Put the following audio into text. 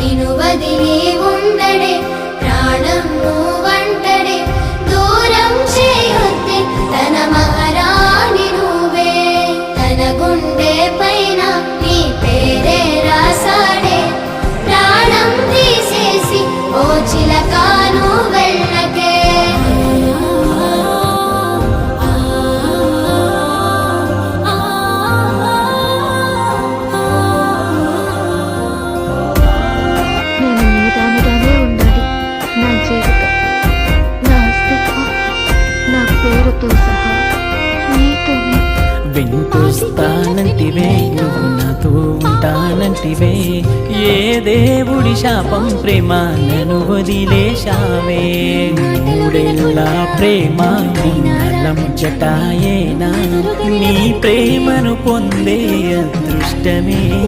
నిను వదిలి ఉండడే ప్రాణం నువ్వంటడే దూరం చేయొద్దే తన మహారాణి నువ్వే తన గుండె పైన నీ పేరే రాసాడే ప్రాణం తీసేసి ఓ చిలకాను వెళ్ళకే వింటూస్తానంటివే నువ్వు నాతో ఉంటానంటివే ఏ దేవుడి శాపం ప్రేమ నన్ను వదిలేశావే మూడేళ్ళ ప్రేమ నల్లం జటాయేనా నీ ప్రేమను పొందే అదృష్టమే